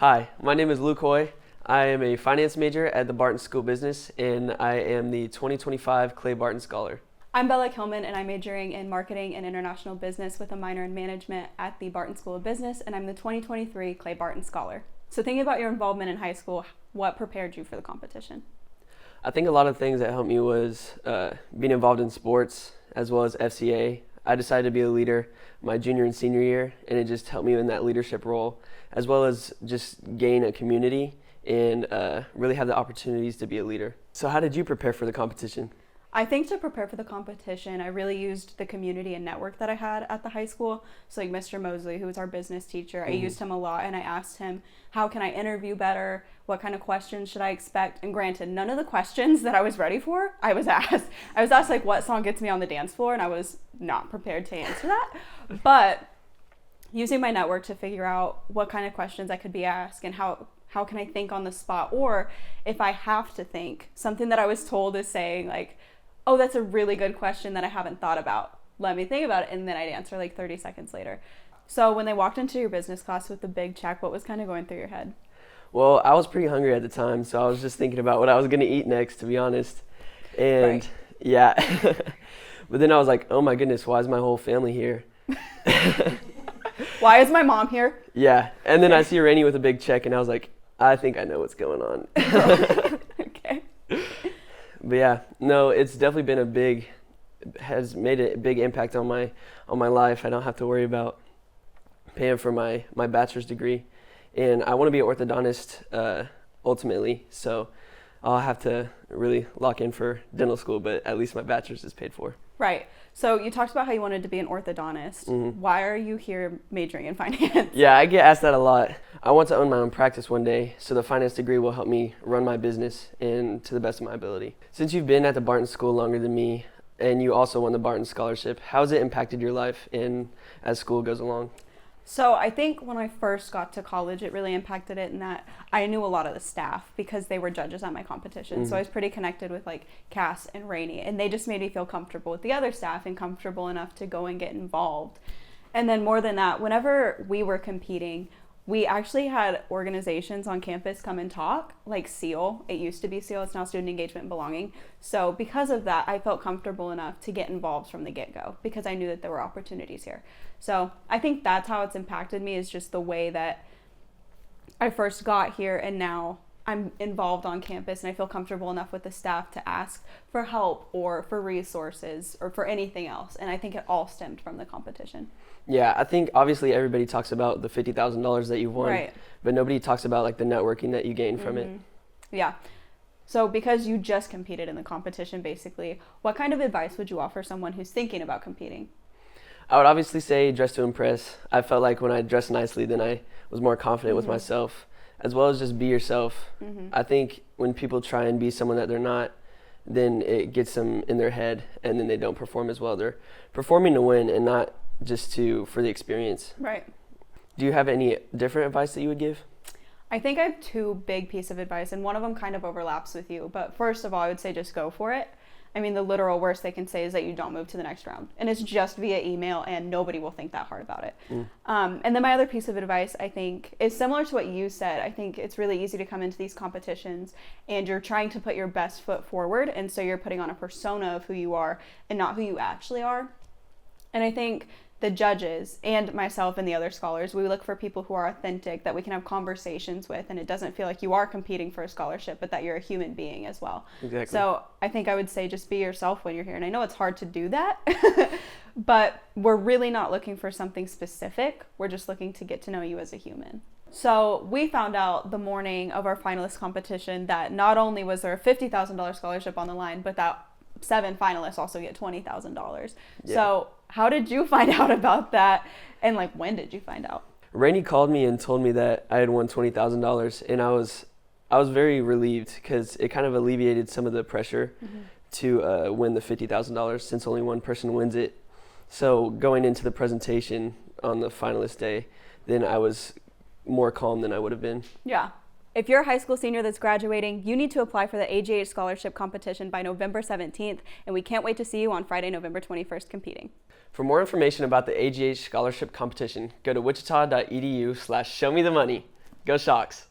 Hi, my name is Luke Hoy. I am a finance major at the Barton School of Business, and I am the 2025 Clay Barton Scholar. I'm Bella Kilman, and I'm majoring in marketing and international business with a minor in management at the Barton School of Business, and I'm the 2023 Clay Barton Scholar. So thinking about your involvement in high school, what prepared you for the competition? I think a lot of things that helped me was being involved in sports as well as FCA. I decided to be a leader my junior and senior year, and it just helped me in that leadership role, as well as just gain a community and really have the opportunities to be a leader. So how did you prepare for the competition? I think to prepare for the competition, I really used the community and network that I had at the high school. So like Mr. Mosley, who was our business teacher, I used him a lot, and I asked him, how can I interview better? What kind of questions should I expect? And granted, none of the questions that I was ready for, I was asked. I was asked like, what song gets me on the dance floor? And I was not prepared to answer that. But using my network to figure out what kind of questions I could be asked and how can I think on the spot? Or if I have to think, something that I was told is saying like, oh, that's a really good question that I haven't thought about. Let me think about it. And then I'd answer like 30 seconds later. So when they walked into your business class with the big check, what was kind of going through your head? Well, I was pretty hungry at the time, so I was just thinking about what I was going to eat next, to be honest. And Right. yeah, but then I was like, oh my goodness, why is my whole family here? Why is my mom here? Yeah, and then I see Rainey with a big check, and I was like, I think I know what's going on. Okay. But yeah, no, it's definitely been has made a big impact on my life. I don't have to worry about paying for my bachelor's degree, and I want to be an orthodontist ultimately. So I'll have to really lock in for dental school, but at least my bachelor's is paid for. Right. So you talked about how you wanted to be an orthodontist. Why are you here majoring in finance? Yeah, I get asked that a lot. I want to own my own practice one day, so the finance degree will help me run my business and to the best of my ability. Since you've been at the Barton School longer than me, and you also won the Barton Scholarship, how has it impacted your life and as school goes along? So I think when I first got to college, it really impacted it in that I knew a lot of the staff because they were judges at my competition. So I was pretty connected with like Cass and Rainey, and they just made me feel comfortable with the other staff and comfortable enough to go and get involved. And then more than that, whenever we were competing, we actually had organizations on campus come and talk, like SEAL. It used to be SEAL, it's now Student Engagement and Belonging. So because of that, I felt comfortable enough to get involved from the get-go because I knew that there were opportunities here. So I think that's how it's impacted me, is just the way that I first got here, and now I'm involved on campus and I feel comfortable enough with the staff to ask for help or for resources or for anything else. And I think it all stemmed from the competition. Yeah, I think obviously everybody talks about the $50,000 that you've won, Right. but nobody talks about like the networking that you gain from it. Yeah. So because you just competed in the competition, basically, what kind of advice would you offer someone who's thinking about competing? I would obviously say dress to impress. I felt like when I dressed nicely, then I was more confident with myself, as well as just be yourself. I think when people try and be someone that they're not, then it gets them in their head, and then they don't perform as well. They're performing to win and not just for the experience. Right. Do you have any different advice that you would give? I think I have two big pieces of advice, and one of them kind of overlaps with you. But first of all, I would say just go for it. I mean, the literal worst they can say is that you don't move to the next round. And it's just via email, and nobody will think that hard about it. And then my other piece of advice, I think, is similar to what you said. I think it's really easy to come into these competitions, and you're trying to put your best foot forward. And so you're putting on a persona of who you are and not who you actually are. And I think the judges and myself and the other scholars, we look for people who are authentic, that we can have conversations with, and it doesn't feel like you are competing for a scholarship, but that you're a human being as well. Exactly. So I think I would say just be yourself when you're here. And I know it's hard to do that, but we're really not looking for something specific. We're just looking to get to know you as a human. So we found out the morning of our finalist competition that not only was there a $50,000 scholarship on the line, but that 7 finalists also get $20,000. Yeah. So how did you find out about that? And like, when did you find out? Rainey called me and told me that I had won $20,000, and I was very relieved because it kind of alleviated some of the pressure to win the $50,000 since only one person wins it. So going into the presentation on the finalist day, then I was more calm than I would have been. Yeah. If you're a high school senior that's graduating, you need to apply for the AGH Scholarship Competition by November 17th, and we can't wait to see you on Friday, November 21st competing. For more information about the AGH Scholarship Competition, go to wichita.edu/showmethemoney. Go Sox.